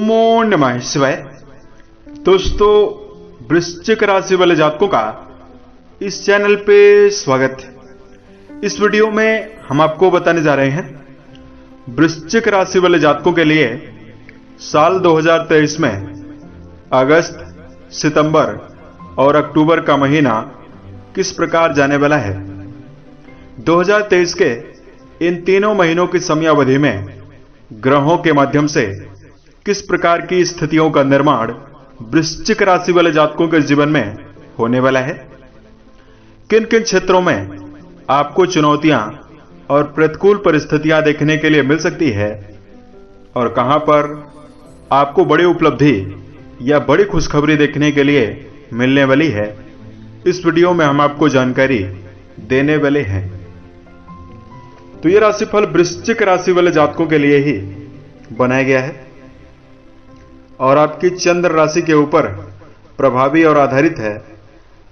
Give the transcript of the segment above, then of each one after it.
ओमो नमः शिवाय। दोस्तों, वृश्चिक राशि वाले जातकों का इस चैनल पे स्वागत है। इस वीडियो में हम आपको बताने जा रहे हैं वृश्चिक राशि वाले जातकों के लिए साल 2023 में अगस्त, सितंबर और अक्टूबर का महीना किस प्रकार जाने वाला है। 2023 के इन तीनों महीनों की समयावधि में ग्रहों के माध्यम से किस प्रकार की स्थितियों का निर्माण वृश्चिक राशि वाले जातकों के जीवन में होने वाला है, किन किन क्षेत्रों में आपको चुनौतियां और प्रतिकूल परिस्थितियां देखने के लिए मिल सकती है और कहां पर आपको बड़ी उपलब्धि या बड़ी खुशखबरी देखने के लिए मिलने वाली है, इस वीडियो में हम आपको जानकारी देने वाले हैं। तो यह राशिफल वृश्चिक राशि वाले जातकों के लिए ही बनाया गया है और आपकी चंद्र राशि के ऊपर प्रभावी और आधारित है,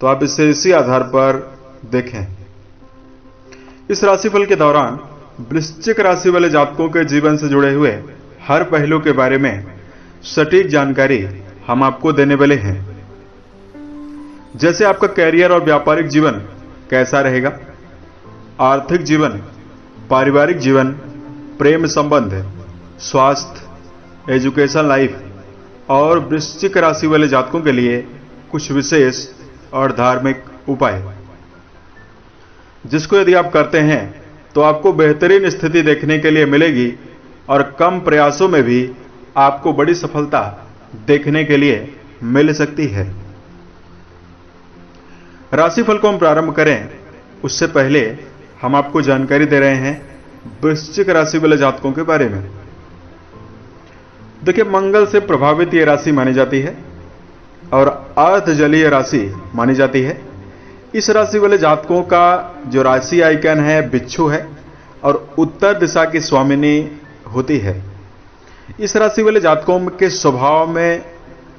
तो आप इसे इसी आधार पर देखें। इस राशिफल के दौरान वृश्चिक राशि वाले जातकों के जीवन से जुड़े हुए हर पहलू के बारे में सटीक जानकारी हम आपको देने वाले हैं। जैसे आपका कैरियर और व्यापारिक जीवन कैसा रहेगा, आर्थिक जीवन, पारिवारिक जीवन, प्रेम संबंध, स्वास्थ्य, एजुकेशन लाइफ और वृश्चिक राशि वाले जातकों के लिए कुछ विशेष और धार्मिक उपाय, जिसको यदि आप करते हैं तो आपको बेहतरीन स्थिति देखने के लिए मिलेगी और कम प्रयासों में भी आपको बड़ी सफलता देखने के लिए मिल सकती है। राशिफल को हम प्रारंभ करें उससे पहले हम आपको जानकारी दे रहे हैं वृश्चिक राशि वाले जातकों के बारे में। देखिए, मंगल से प्रभावित ये राशि मानी जाती है और अर्ध जलीय राशि मानी जाती है। इस राशि वाले जातकों का जो राशि आइकन है बिच्छू है और उत्तर दिशा की स्वामिनी होती है। इस राशि वाले जातकों के स्वभाव में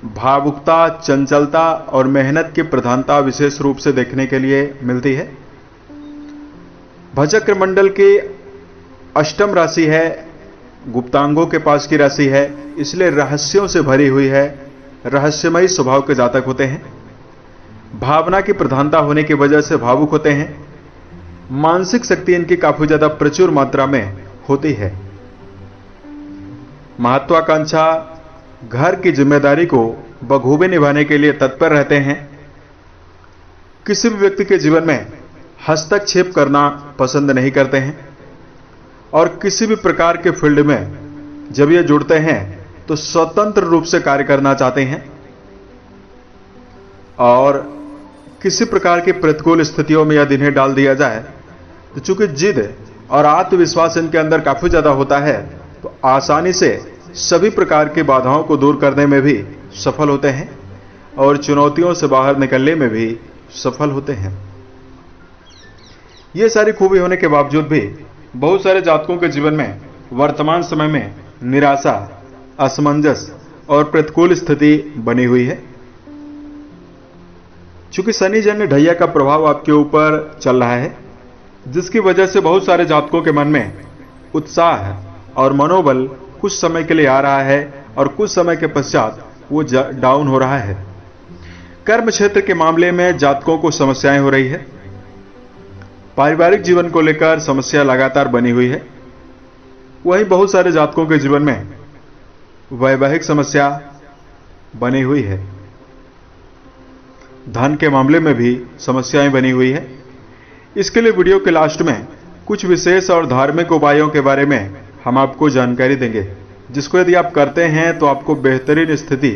भावुकता, चंचलता और मेहनत की प्रधानता विशेष रूप से देखने के लिए मिलती है। भजक्र मंडल की अष्टम राशि है, गुप्तांगों के पास की राशि है, इसलिए रहस्यों से भरी हुई है। रहस्यमयी स्वभाव के जातक होते हैं। भावना की प्रधानता होने की वजह से भावुक होते हैं। मानसिक शक्ति इनकी काफी ज्यादा प्रचुर मात्रा में होती है। महत्वाकांक्षा, घर की जिम्मेदारी को बखूबी निभाने के लिए तत्पर रहते हैं। किसी भी व्यक्ति के जीवन में हस्तक्षेप करना पसंद नहीं करते हैं और किसी भी प्रकार के फील्ड में जब ये जुड़ते हैं तो स्वतंत्र रूप से कार्य करना चाहते हैं और किसी प्रकार की प्रतिकूल स्थितियों में यदि इन्हें डाल दिया जाए तो चूंकि जिद और आत्मविश्वास इनके अंदर काफी ज्यादा होता है, तो आसानी से सभी प्रकार की बाधाओं को दूर करने में भी सफल होते हैं और चुनौतियों से बाहर निकलने में भी सफल होते हैं। ये सारी खूबी होने के बावजूद भी बहुत सारे जातकों के जीवन में वर्तमान समय में निराशा, असमंजस और प्रतिकूल स्थिति बनी हुई है। चूंकि शनि जन्य ढैया का प्रभाव आपके ऊपर चल रहा है, जिसकी वजह से बहुत सारे जातकों के मन में उत्साह और मनोबल कुछ समय के लिए आ रहा है और कुछ समय के पश्चात वो डाउन हो रहा है। कर्म क्षेत्र के मामले में जातकों को समस्याएं हो रही है। पारिवारिक जीवन को लेकर समस्या लगातार बनी हुई है। वहीं बहुत सारे जातकों के जीवन में वैवाहिक समस्या बनी हुई है। धन के मामले में भी समस्याएं बनी हुई है। इसके लिए वीडियो के लास्ट में कुछ विशेष और धार्मिक उपायों के बारे में हम आपको जानकारी देंगे, जिसको यदि आप करते हैं तो आपको बेहतरीन स्थिति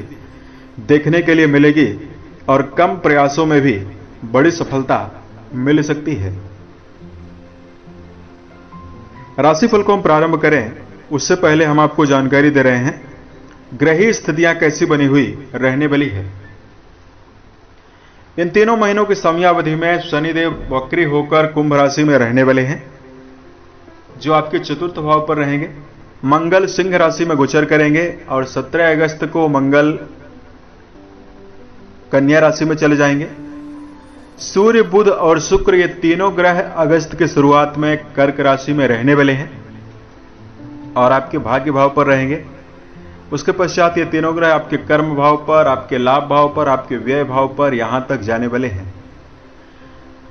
देखने के लिए मिलेगी और कम प्रयासों में भी बड़ी सफलता मिल सकती है। राशिफल को हम प्रारंभ करें उससे पहले हम आपको जानकारी दे रहे हैं ग्रही स्थितियां कैसी बनी हुई रहने वाली है। इन तीनों महीनों की समयावधि में शनिदेव वक्री होकर कुंभ राशि में रहने वाले हैं, जो आपके चतुर्थ भाव पर रहेंगे। मंगल सिंह राशि में गोचर करेंगे और 17 अगस्त को मंगल कन्या राशि में चले जाएंगे। सूर्य, बुध और शुक्र ये तीनों ग्रह अगस्त की शुरुआत में कर्क राशि में रहने वाले हैं और आपके भाग्य भाव पर रहेंगे। उसके पश्चात ये तीनों ग्रह आपके कर्म भाव पर, आपके लाभ भाव पर, आपके व्यय भाव पर यहां तक जाने वाले हैं।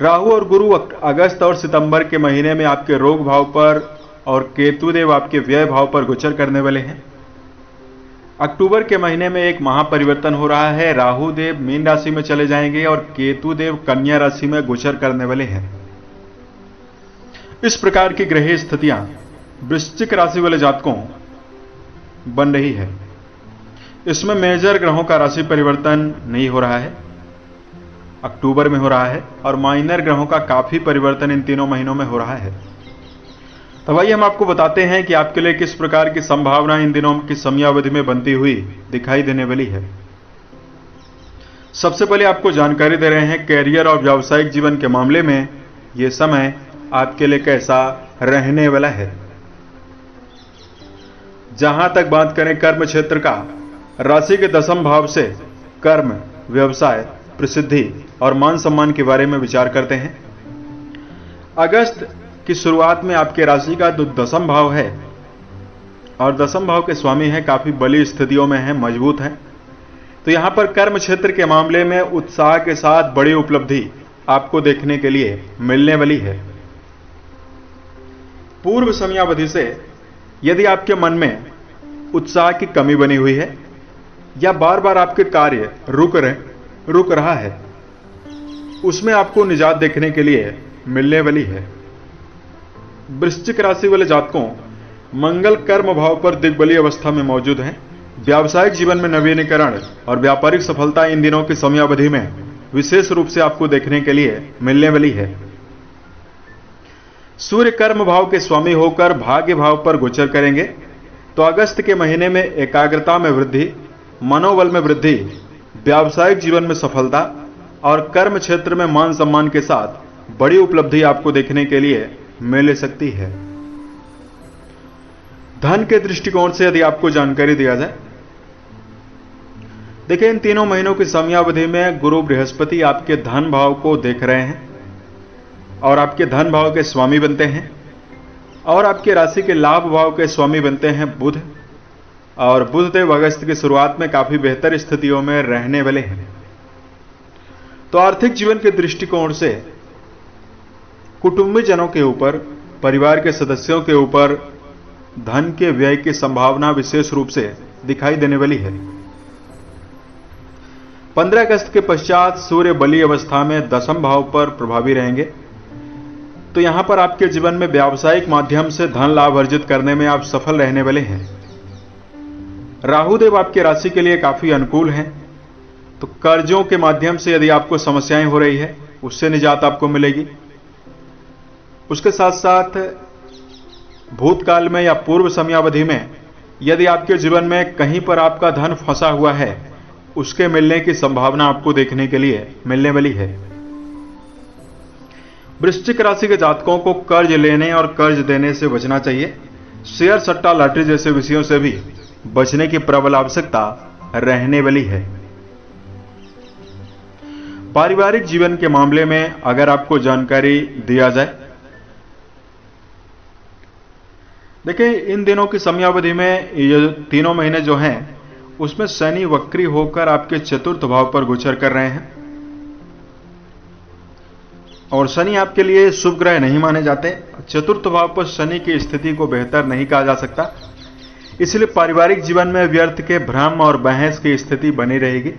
राहु और गुरु अगस्त और सितंबर के महीने में आपके रोग भाव पर और केतु देव आपके व्यय भाव पर गोचर करने वाले हैं। अक्टूबर के महीने में एक महापरिवर्तन हो रहा है। राहु देव मीन राशि में चले जाएंगे और केतु देव कन्या राशि में गोचर करने वाले हैं। इस प्रकार की ग्रह स्थितियां वृश्चिक राशि वाले जातकों बन रही है। इसमें मेजर ग्रहों का राशि परिवर्तन नहीं हो रहा है, अक्टूबर में हो रहा है, और माइनर ग्रहों का काफी परिवर्तन इन तीनों महीनों में हो रहा है। तो भाई हम आपको बताते हैं कि आपके लिए किस प्रकार की संभावना इन दिनों की समयावधि में बनती हुई दिखाई देने वाली है। सबसे पहले आपको जानकारी दे रहे हैं कैरियर और व्यावसायिक जीवन के मामले में यह समय आपके लिए कैसा रहने वाला है। जहां तक बात करें कर्म क्षेत्र का, राशि के 10वें भाव से कर्म, व्यवसाय, प्रसिद्धि और मान सम्मान के बारे में विचार करते हैं। अगस्त की शुरुआत में आपके राशि का जो 10वां भाव है और 10वां भाव के स्वामी है, काफी बली स्थितियों में है, मजबूत है। तो यहां पर कर्म क्षेत्र के मामले में उत्साह के साथ बड़ी उपलब्धि आपको देखने के लिए मिलने वाली है। पूर्व समयावधि से यदि आपके मन में उत्साह की कमी बनी हुई है या बार बार आपके कार्य रुक रहा है, उसमें आपको निजात देखने के लिए मिलने वाली है। वृश्चिक राशि वाले जातकों, मंगल कर्म भाव पर दिग्बली अवस्था में मौजूद हैं। व्यावसायिक जीवन में नवीनीकरण और व्यापारिक सफलता इन दिनों की समयावधि में विशेष रूप से आपको देखने के लिए मिलने वाली है। सूर्य कर्म भाव के स्वामी होकर भाग्य भाव पर गोचर करेंगे, तो अगस्त के महीने में एकाग्रता में वृद्धि, मनोबल में वृद्धि, व्यावसायिक जीवन में सफलता और कर्म क्षेत्र में मान सम्मान के साथ बड़ी उपलब्धि आपको देखने के लिए मिल सकती है। धन के दृष्टिकोण से यदि आपको जानकारी दिया जाए, देखिए इन तीनों महीनों की समयावधि में गुरु बृहस्पति आपके धन भाव को देख रहे हैं और आपके धन भाव के स्वामी बनते हैं, और आपके राशि के लाभ भाव के स्वामी बनते हैं बुध, और बुध देव अगस्त की शुरुआत में काफी बेहतर स्थितियों में रहने वाले हैं। तो आर्थिक जीवन के दृष्टिकोण से कुटुंबी जनों के ऊपर, परिवार के सदस्यों के ऊपर धन के व्यय की संभावना विशेष रूप से दिखाई देने वाली है। 15 अगस्त के पश्चात सूर्य बली अवस्था में 10वें भाव पर प्रभावी रहेंगे, तो यहां पर आपके जीवन में व्यावसायिक माध्यम से धन लाभ अर्जित करने में आप सफल रहने वाले हैं। राहु देव आपके राशि के लिए काफी अनुकूल हैं, तो कर्जों के माध्यम से यदि आपको समस्याएं हो रही है, उससे निजात आपको मिलेगी। उसके साथ साथ भूतकाल में या पूर्व समयावधि में यदि आपके जीवन में कहीं पर आपका धन फंसा हुआ है, उसके मिलने की संभावना आपको देखने के लिए मिलने वाली है। वृश्चिक राशि के जातकों को कर्ज लेने और कर्ज देने से बचना चाहिए। शेयर, सट्टा, लॉटरी जैसे विषयों से भी बचने की प्रबल आवश्यकता रहने वाली है। पारिवारिक जीवन के मामले में अगर आपको जानकारी दिया जाए, देखिए इन दिनों की समयावधि में ये तीनों महीने जो हैं उसमें शनि वक्री होकर आपके चतुर्थ भाव पर गोचर कर रहे हैं, और शनि आपके लिए शुभ ग्रह नहीं माने जाते। चतुर्थ भाव पर शनि की स्थिति को बेहतर नहीं कहा जा सकता, इसलिए पारिवारिक जीवन में व्यर्थ के भ्रम और बहस की स्थिति बनी रहेगी।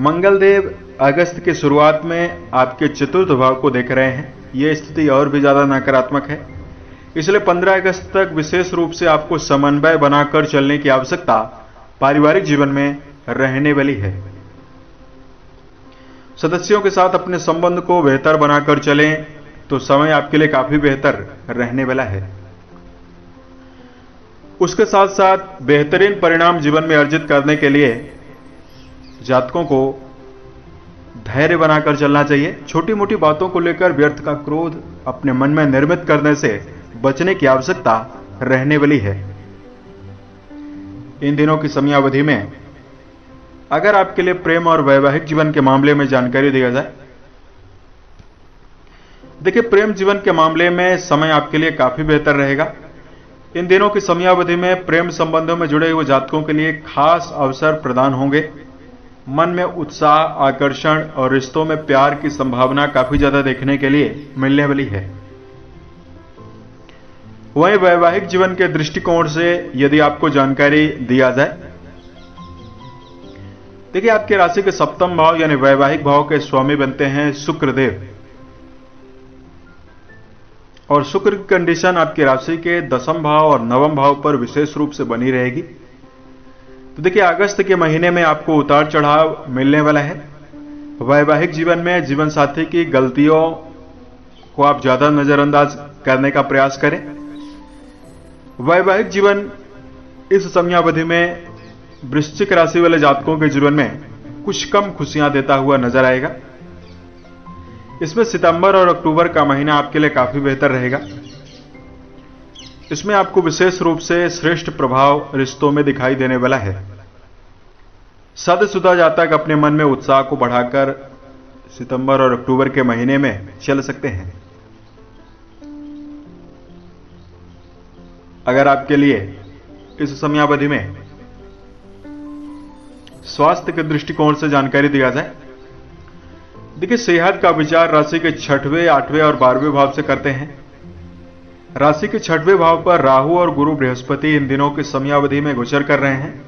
मंगल देव अगस्त की शुरुआत में आपके चतुर्थ भाव को देख रहे हैं, यह स्थिति और भी ज्यादा नकारात्मक है, इसलिए 15 अगस्त तक विशेष रूप से आपको समन्वय बनाकर चलने की आवश्यकता पारिवारिक जीवन में रहने वाली है। सदस्यों के साथ अपने संबंध को बेहतर बनाकर चलें तो समय आपके लिए काफी बेहतर रहने वाला है। उसके साथ साथ बेहतरीन परिणाम जीवन में अर्जित करने के लिए जातकों को धैर्य बनाकर चलना चाहिए। छोटी मोटी बातों को लेकर व्यर्थ का क्रोध अपने मन में निर्मित करने से बचने की आवश्यकता रहने वाली है। इन दिनों की समयावधि में अगर आपके लिए प्रेम और वैवाहिक जीवन के मामले में जानकारी दिया जाए, देखिए प्रेम जीवन के मामले में समय आपके लिए काफी बेहतर रहेगा। इन दिनों की समयावधि में प्रेम संबंधों में जुड़े हुए जातकों के लिए खास अवसर प्रदान होंगे। मन में उत्साह, आकर्षण और रिश्तों में प्यार की संभावना काफी ज्यादा देखने के लिए मिलने वाली है। वहीं वैवाहिक जीवन के दृष्टिकोण से यदि आपको जानकारी दिया जाए, देखिए आपके राशि के सप्तम भाव यानी वैवाहिक भाव के स्वामी बनते हैं शुक्रदेव, और शुक्र की कंडीशन आपकी राशि के दसम भाव और नवम भाव पर विशेष रूप से बनी रहेगी। तो देखिए अगस्त के महीने में आपको उतार चढ़ाव मिलने वाला है। वैवाहिक जीवन में जीवन साथी की गलतियों को आप ज्यादा नजरअंदाज करने का प्रयास करें। वैवाहिक जीवन इस समयावधि में वृश्चिक राशि वाले जातकों के जीवन में कुछ कम खुशियां देता हुआ नजर आएगा। इसमें सितंबर और अक्टूबर का महीना आपके लिए काफी बेहतर रहेगा। इसमें आपको विशेष रूप से श्रेष्ठ प्रभाव रिश्तों में दिखाई देने वाला है। शादीशुदा जातक अपने मन में उत्साह को बढ़ाकर सितंबर और अक्टूबर के महीने में चल सकते हैं। अगर आपके लिए इस समयावधि में स्वास्थ्य के दृष्टिकोण से जानकारी दिया जाए, देखिए सेहत का विचार राशि के 6वें, 8वें और 12वें भाव से करते हैं। राशि के 6वें भाव पर राहु और गुरु बृहस्पति इन दिनों की समयावधि में गोचर कर रहे हैं,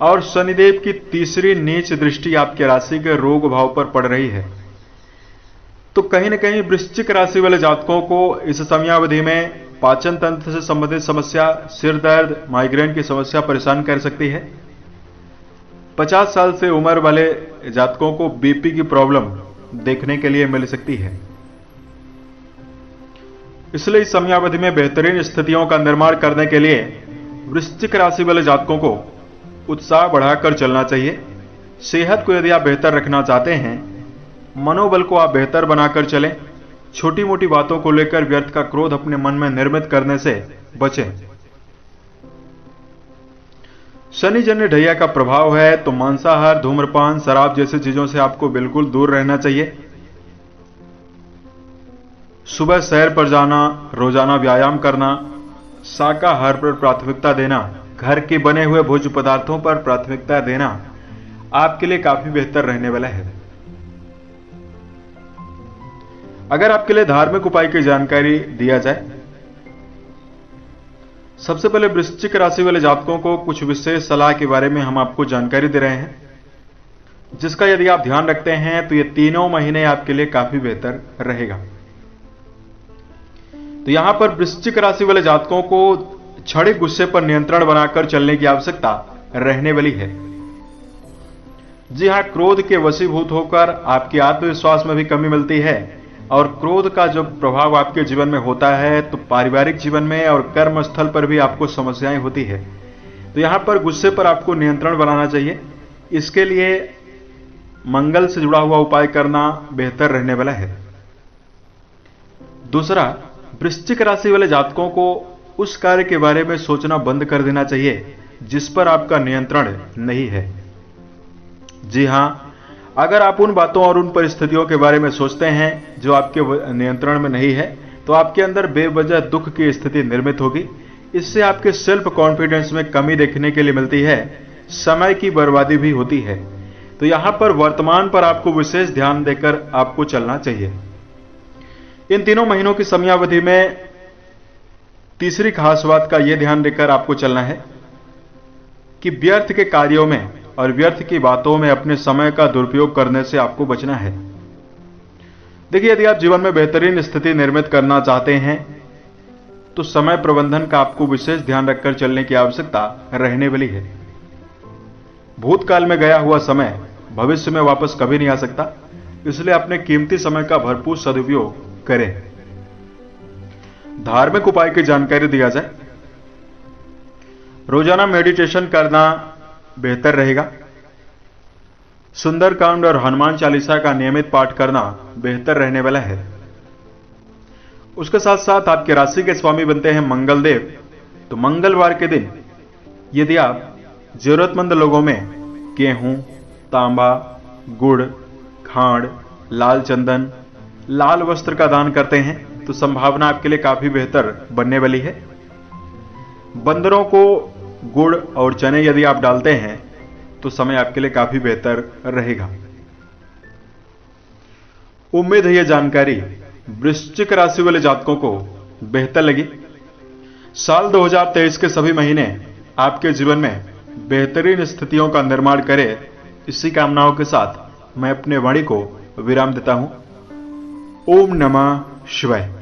और शनिदेव की तीसरी नीच दृष्टि आपके राशि के रोग भाव पर पड़ रही है। तो कहीं न कहीं वृश्चिक राशि वाले जातकों को इस समयावधि में पाचन तंत्र से संबंधित समस्या, सिर दर्द, माइग्रेन की समस्या परेशान कर सकती है। 50 साल से उम्र वाले जातकों को बीपी की प्रॉब्लम देखने के लिए मिल सकती है। इसलिए इस समयावधि में बेहतरीन स्थितियों का निर्माण करने के लिए वृश्चिक राशि वाले जातकों को उत्साह बढ़ाकर चलना चाहिए। सेहत को यदि आप बेहतर रखना चाहते हैं, मनोबल को आप बेहतर बनाकर चलें। छोटी मोटी बातों को लेकर व्यर्थ का क्रोध अपने मन में निर्मित करने से बचें। शनि जन्य ढैया का प्रभाव है, तो मांसाहार, धूम्रपान, शराब जैसी चीजों से आपको बिल्कुल दूर रहना चाहिए। सुबह सैर पर जाना, रोजाना व्यायाम करना, शाकाहार पर प्राथमिकता देना, घर के बने हुए भोज्य पदार्थों पर प्राथमिकता देना आपके लिए काफी बेहतर रहने वाला है। अगर आपके लिए धार्मिक उपाय की जानकारी दिया जाए, सबसे पहले वृश्चिक राशि वाले जातकों को कुछ विशेष सलाह के बारे में हम आपको जानकारी दे रहे हैं, जिसका यदि आप ध्यान रखते हैं तो ये तीनों महीने आपके लिए काफी बेहतर रहेगा। तो यहां पर वृश्चिक राशि वाले जातकों को क्षणिक गुस्से पर नियंत्रण बनाकर चलने की आवश्यकता रहने वाली है। जी हां, क्रोध के वशीभूत होकर आपके आत्मविश्वास में भी कमी मिलती है, और क्रोध का जो प्रभाव आपके जीवन में होता है तो पारिवारिक जीवन में और कर्म स्थल पर भी आपको समस्याएं होती है। तो यहां पर गुस्से पर आपको नियंत्रण बनाना चाहिए। इसके लिए मंगल से जुड़ा हुआ उपाय करना बेहतर रहने वाला है। दूसरा, वृश्चिक राशि वाले जातकों को उस कार्य के बारे में सोचना बंद कर देना चाहिए जिस पर आपका नियंत्रण नहीं है। जी हां, अगर आप उन बातों और उन परिस्थितियों के बारे में सोचते हैं जो आपके नियंत्रण में नहीं है, तो आपके अंदर बेवजह दुख की स्थिति निर्मित होगी। इससे आपके सेल्फ कॉन्फिडेंस में कमी देखने के लिए मिलती है, समय की बर्बादी भी होती है। तो यहां पर वर्तमान पर आपको विशेष ध्यान देकर आपको चलना चाहिए। इन तीनों महीनों की समयावधि में तीसरी खास बात का यह ध्यान देकर आपको चलना है कि व्यर्थ के कार्यों में और व्यर्थ की बातों में अपने समय का दुरुपयोग करने से आपको बचना है। देखिए, यदि आप जीवन में बेहतरीन स्थिति निर्मित करना चाहते हैं तो समय प्रबंधन का आपको विशेष ध्यान रखकर चलने की आवश्यकता रहने वाली है। भूतकाल में गया हुआ समय भविष्य में वापस कभी नहीं आ सकता, इसलिए अपने कीमती समय का भरपूर सदुपयोग करें। धार्मिक उपाय की जानकारी दिया जाए, रोजाना मेडिटेशन करना बेहतर रहेगा। सुंदरकांड और हनुमान चालीसा का नियमित पाठ करना बेहतर रहने वाला है। उसके साथ साथ आपके राशि के स्वामी बनते हैं मंगल देव। तो मंगलवार के दिन यदि आप जरूरतमंद लोगों में गेहूं, तांबा, गुड़, खांड, लाल चंदन, लाल वस्त्र का दान करते हैं तो संभावना आपके लिए काफी बेहतर बनने वाली है। बंदरों को गुड़ और चने यदि आप डालते हैं तो समय आपके लिए काफी बेहतर रहेगा। उम्मीद है यह जानकारी वृश्चिक राशि वाले जातकों को बेहतर लगी। साल 2023 के सभी महीने आपके जीवन में बेहतरीन स्थितियों का निर्माण करे, इसी कामनाओं के साथ मैं अपने वाणी को विराम देता हूं। ओम नमः शिवाय।